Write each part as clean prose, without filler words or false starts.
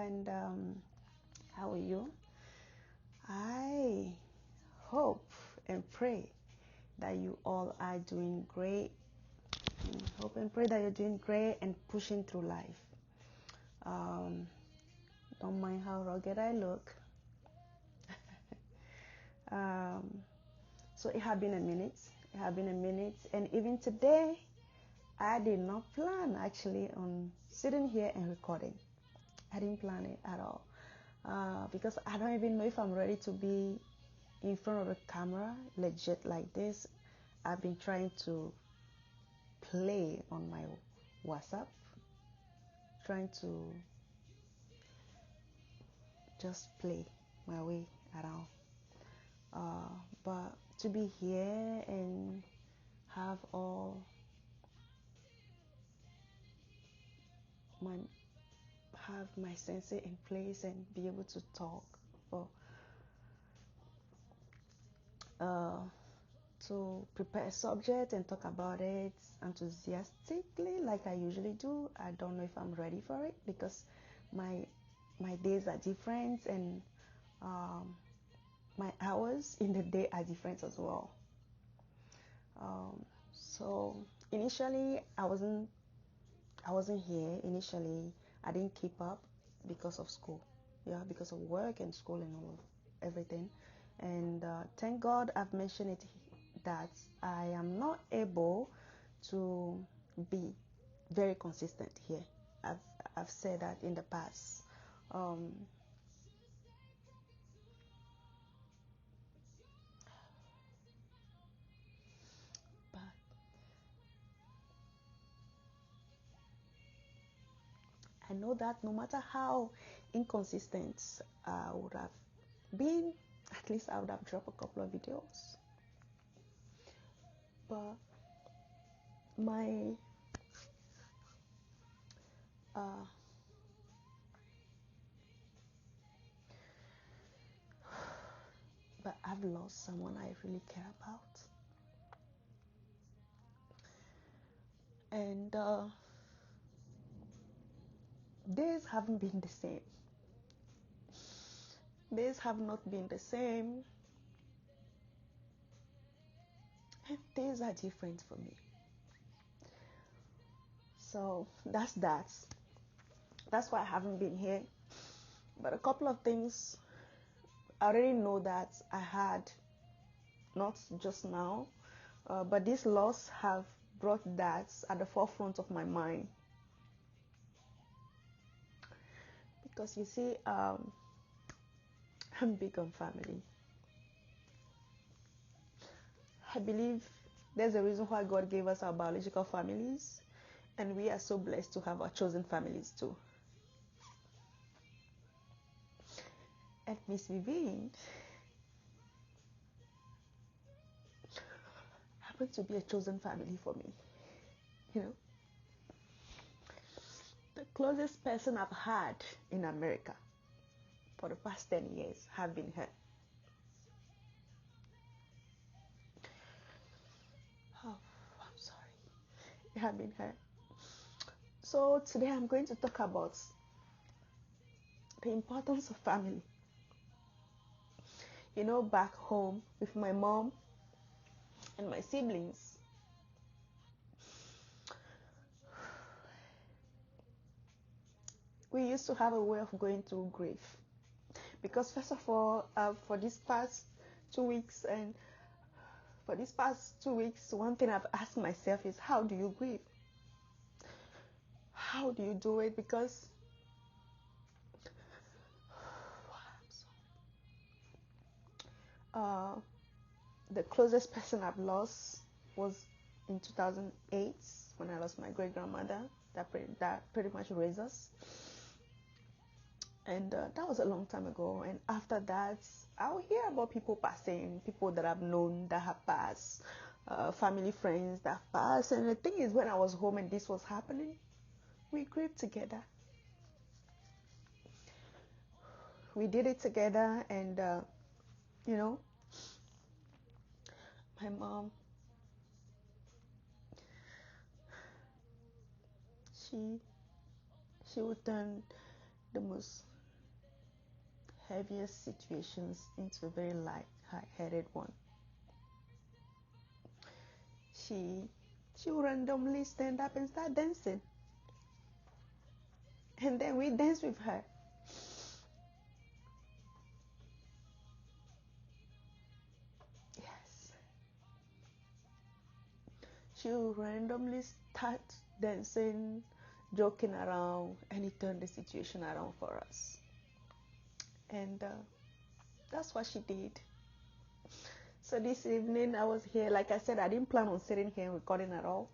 and how are you? I hope and pray that you all are doing great. Hope and pray that you're doing great and pushing through life. Don't mind how rugged I look. So it had been a minute. And even today, I did not plan actually on sitting here and recording. I didn't plan it at all because I don't even know if I'm ready to be in front of the camera legit like this. I've been trying to play on my WhatsApp, trying to just play my way around. But to be here and have all my senses in place and be able to talk, or to prepare a subject and talk about it enthusiastically like I usually do. I don't know if I'm ready for it because my days are different, and my hours in the day are different as well. So initially I wasn't here. Initially I didn't keep up because of school, because of work and school and all of everything. And thank God I've mentioned it that I am not able to be very consistent here. I've said that in the past. But I know that no matter how inconsistent I would have been, at least I would have dropped a couple of videos. But but I've lost someone I really care about. And days haven't been the same. Days have not been the same. And days are different for me. So that's that. That's why I haven't been here. But a couple of things I already know that I had, not just now, but this loss have brought that at the forefront of my mind. Because you see, I'm big on family. I believe there's a reason why God gave us our biological families, and we are so blessed to have our chosen families too. And Miss Vivian happened to be a chosen family for me. The closest person I've had in America for the past 10 years have been her. Oh, I'm sorry. It have been her. So today I'm going to talk about the importance of family. Back home with my mom and my siblings, we used to have a way of going through grief. Because first of all, for these past 2 weeks, one thing I've asked myself is, how do you grieve? How do you do it? Because the closest person I've lost was in 2008 when I lost my great grandmother that pretty much raised us. And that was a long time ago. And after that, I'll hear about people passing, people that I've known that have passed, family friends that have passed. And the thing is, when I was home and this was happening, we grieved together. We did it together, and my mom, she would turn the most heaviest situations into a very light-headed one. She would randomly stand up and start dancing, and then we dance with her. Yes. She would randomly start dancing, joking around, and it turned the situation around for us. And that's what she did. So this evening I was here. Like I said, I didn't plan on sitting here and recording at all.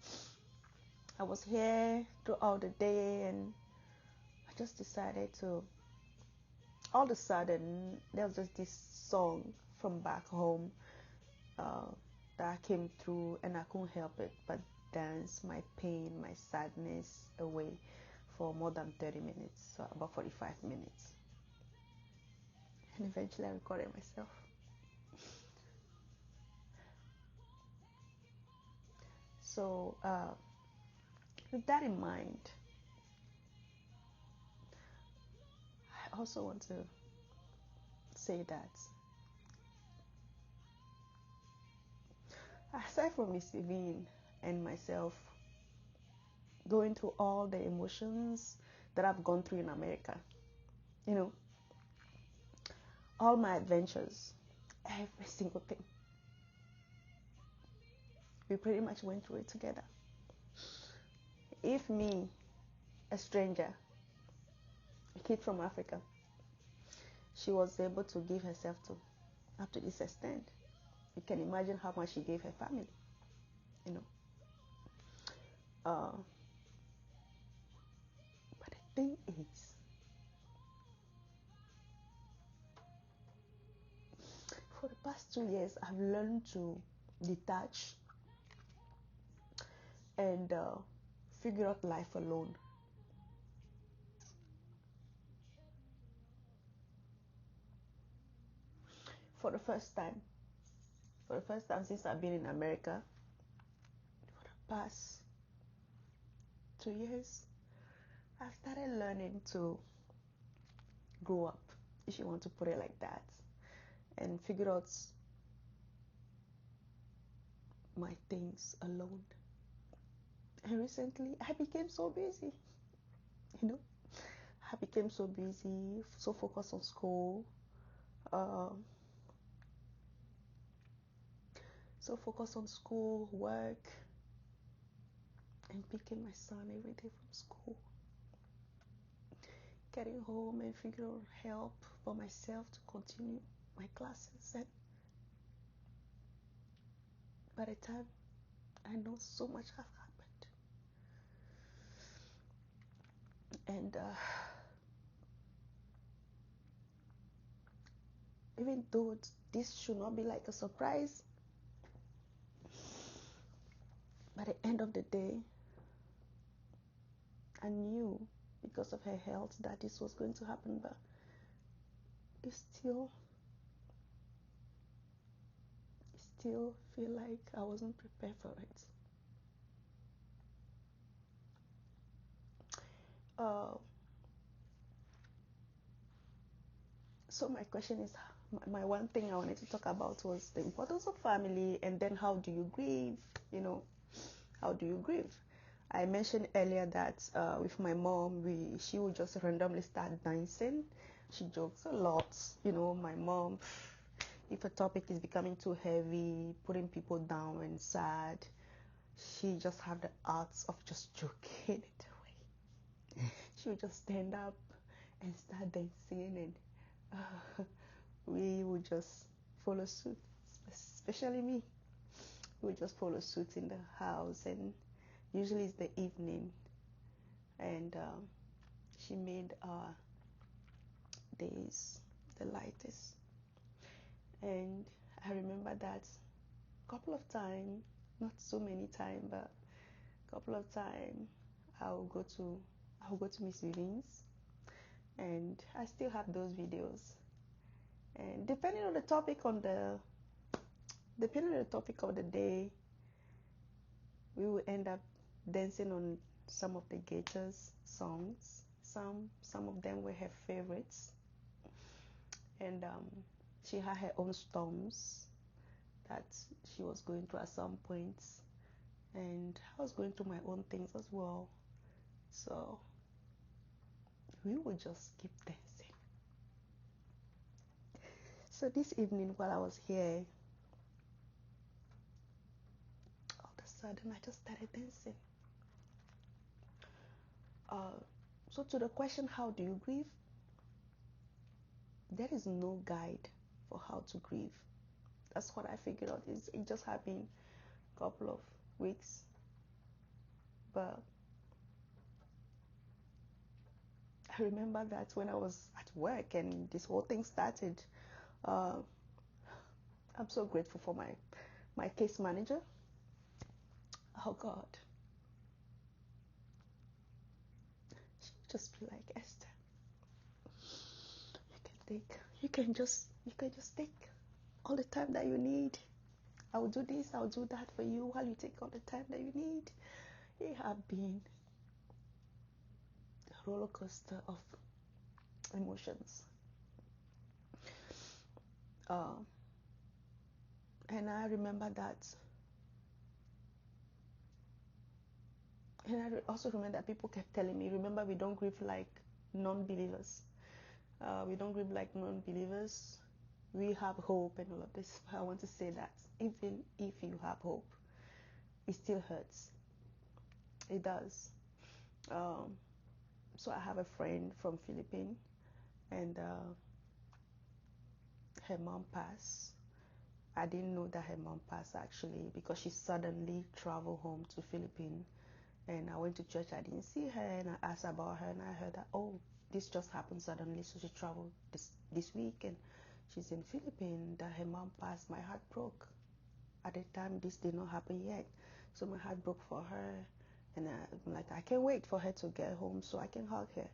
I was here throughout the day, and I just decided to. All of a sudden, there was just this song from back home that came through, and I couldn't help it but dance my pain, my sadness away for more than 30 minutes, so about 45 minutes. And eventually I recorded myself. So with that in mind, I also want to say that aside from Miss Yvonne and myself going through all the emotions that I've gone through in America, all my adventures, every single thing, we pretty much went through it together. If me, a stranger, a kid from Africa, she was able to give herself to up to this extent, you can imagine how much she gave her family. But the thing is, for the past 2 years, I've learned to detach and figure out life alone. For the first time since I've been in America, for the past 2 years, I've started learning to grow up, if you want to put it like that, and figure out my things alone. And recently, I became so busy, I became so busy, so focused on school, work, and picking my son every day from school, getting home and figuring out help for myself to continue my classes. And by the time I know, so much has happened. And even though this should not be like a surprise, by the end of the day, I knew because of her health that this was going to happen, but it still feel like I wasn't prepared for it. So my question is, my one thing I wanted to talk about was the importance of family, and then how do you grieve? How do you grieve? I mentioned earlier that with my mom, she would just randomly start dancing. She jokes a lot. My mom, if a topic is becoming too heavy, putting people down and sad, she just have the arts of just joking it away. She would just stand up and start dancing, and we would just follow suit, especially me. We would just follow suit in the house, and usually it's the evening, and she made our days the lightest. And I remember that a couple of times, not so many times, but a couple of times, I'll go to Miss Vivian's, and I still have those videos. And depending on the topic of the day, we will end up dancing on some of the Gators songs. Some of them were her favorites. and she had her own storms that she was going through at some points, and I was going through my own things as well. So we would just keep dancing. So this evening while I was here, all of a sudden I just started dancing. So to the question, how do you grieve? There is no guide for how to grieve. That's what I figured out. It just happened a couple of weeks, but I remember that when I was at work and this whole thing started, uh, I'm so grateful for my case manager. Oh God, she just be like, Esther, you can just take all the time that you need. I will do this, I'll do that for you while you take all the time that you need. It have been a roller coaster of emotions. And I remember that. And I also remember that people kept telling me, remember, we don't grieve like non-believers. We don't grieve like non-believers. We have hope and all of this. But I want to say that even if you have hope, it still hurts. It does. So I have a friend from Philippines, and her mom passed. I didn't know that her mom passed actually, because she suddenly traveled home to Philippines. And I went to church, I didn't see her, and I asked about her, and I heard that, oh, this just happened suddenly. So she traveled this week, and she's in Philippines, that her mom passed. My heart broke. At the time, this did not happen yet. So my heart broke for her, and I'm like, I can't wait for her to get home so I can hug her.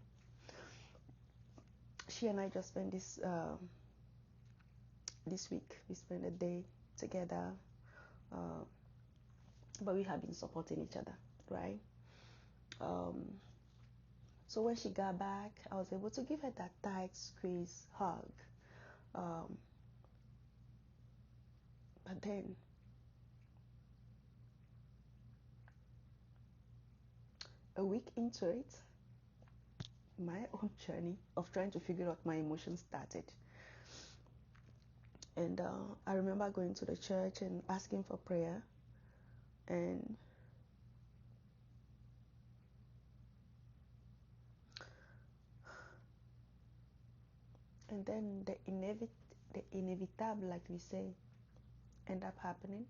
She and I just spent this week. We spent a day together, but we have been supporting each other, right? So when she got back, I was able to give her that tight squeeze hug. But then a week into it, my own journey of trying to figure out my emotions started. And I remember going to the church and asking for prayer. And then the inevitable, like we say, end up happening.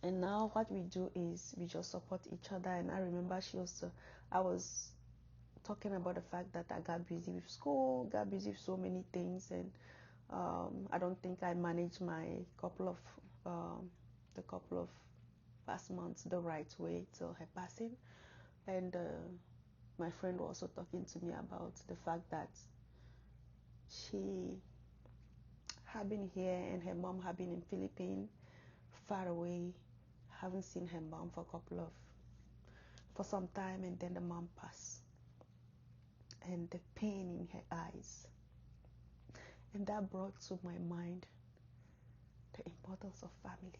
And now what we do is we just support each other. And I remember I was talking about the fact that I got busy with school, got busy with so many things, and I don't think I managed the couple of past months the right way till her passing. And my friend was also talking to me about the fact that she had been here and her mom had been in Philippines, far away, haven't seen her mom for some time, and then the mom passed. And the pain in her eyes. And that brought to my mind the importance of family.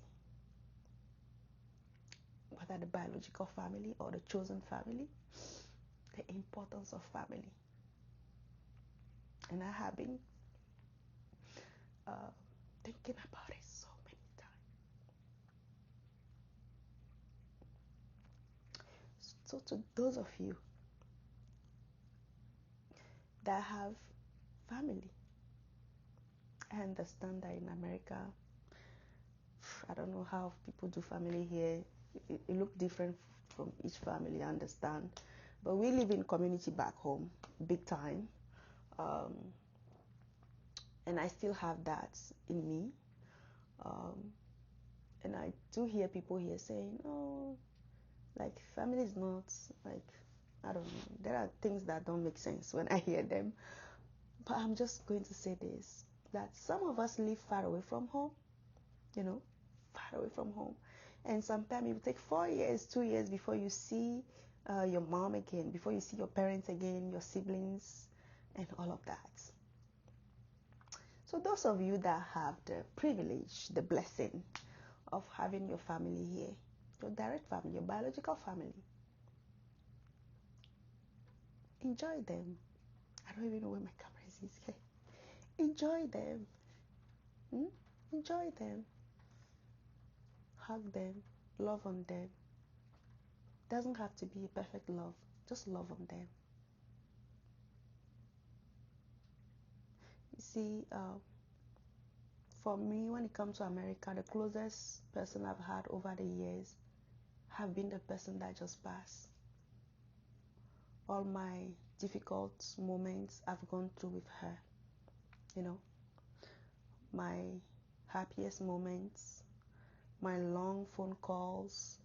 Whether the biological family or the chosen family, the importance of family. And I have been thinking about it so many times. So to those of you that have family, I understand that in America, I don't know how people do family here. It looks different from each family, I understand. But we live in community back home, big time. And I still have that in me. And I do hear people here saying, oh, like family is not like, I don't know. There are things that don't make sense when I hear them. But I'm just going to say this, that some of us live far away from home, far away from home. And sometimes it will take 4 years, 2 years before you see your mom again, before you see your parents again, your siblings. and all of that. So those of you that have the privilege, the blessing of having your family here, your direct family, your biological family, enjoy them. I don't even know where my camera is here. Enjoy them. Enjoy them. Hug them. Love on them. Doesn't have to be a perfect love. Just love on them. You see, for me, when it comes to America, the closest person I've had over the years have been the person that just passed. All my difficult moments I've gone through with her. You know, my happiest moments, my long phone calls,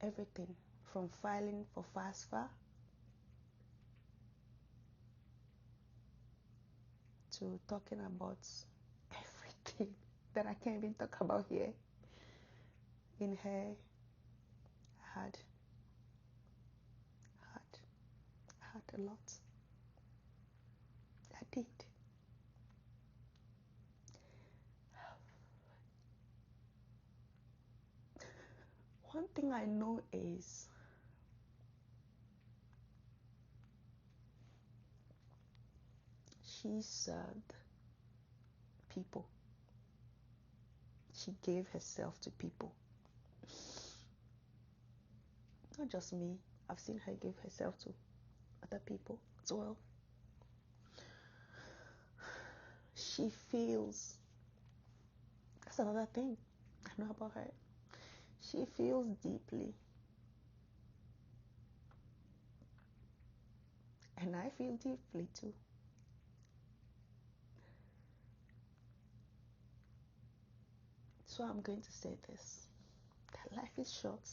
everything from filing for FAFSA to talking about everything that I can't even talk about here. In her, I had a lot. I did. One thing I know is she served people. She gave herself to people. Not just me. I've seen her give herself to other people as well. She feels. That's another thing I know about her. She feels deeply. And I feel deeply too. So I'm going to say this. That life is short.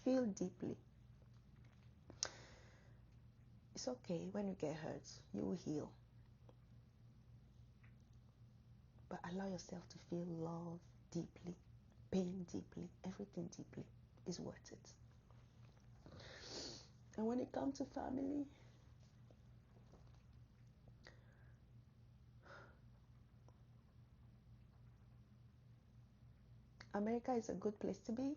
Feel deeply. It's okay when you get hurt. You will heal. But allow yourself to feel love deeply, pain deeply, everything deeply is worth it. And when it comes to family, America is a good place to be.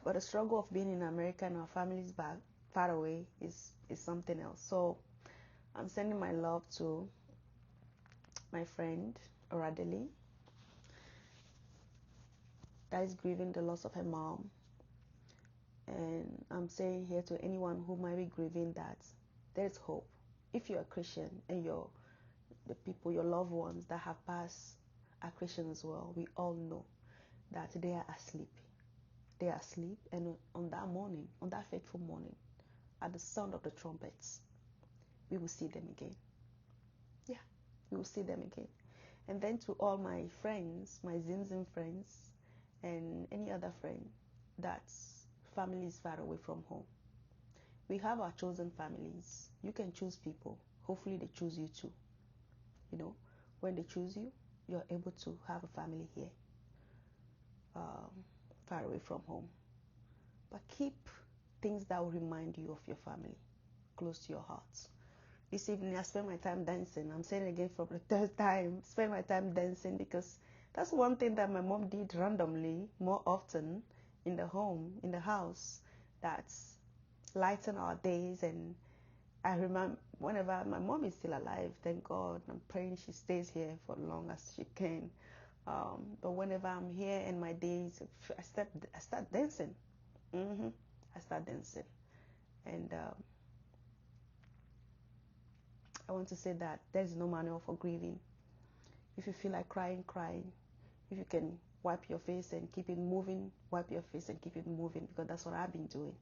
But the struggle of being in America and our families back far away is something else. So I'm sending my love to my friend Oradeli that is grieving the loss of her mom. And I'm saying here to anyone who might be grieving that there's hope. If you're a Christian and the people, your loved ones that have passed are Christian as well, we all know that they are asleep. They are asleep, and on that morning, on that fateful morning, at the sound of the trumpets, we will see them again. Yeah, we will see them again. And then to all my friends, my Zim friends, and any other friend that's family is far away from home. We have our chosen families. You can choose people. Hopefully they choose you too. You know, when they choose you, you're able to have a family here, far away from home. But keep things that will remind you of your family close to your heart. This evening I spent my time dancing. I'm saying again for the third time, spend my time dancing, because that's one thing that my mom did randomly more often in the home, in the house, that's lighten our days. And I remember whenever my mom is still alive, thank God, I'm praying she stays here for long as she can. But whenever I'm here and my days, I start dancing. I start dancing. And I want to say that there's no manual for grieving. If you feel like crying, crying. If you can wipe your face and keep it moving, wipe your face and keep it moving, because that's what I've been doing.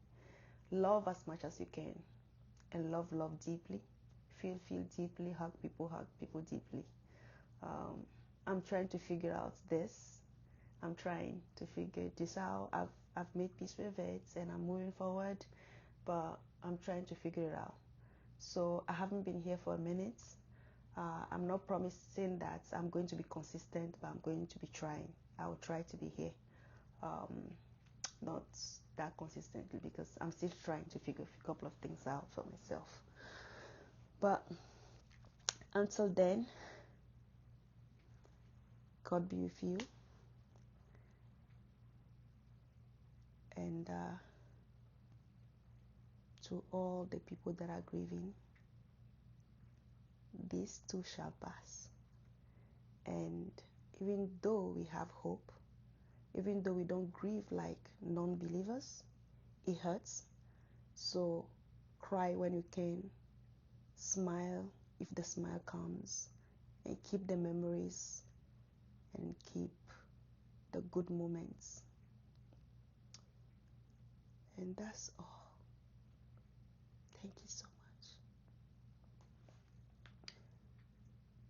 Love as much as you can, and love deeply. Feel deeply. Hug people deeply. I'm trying to figure out this. I'm trying to figure this out. I've made peace with it, and I'm moving forward, but I'm trying to figure it out. So I haven't been here for a minute. I'm not promising that I'm going to be consistent, but I'm going to be trying. I will try to be here. not that consistently because I'm still trying to figure a couple of things out for myself. But until then, God be with you. And to all the people that are grieving, this too shall pass. And even though we have hope, even though we don't grieve like non-believers, it hurts. So cry when you can, smile if the smile comes, and keep the memories and keep the good moments. And that's all. Thank you so much.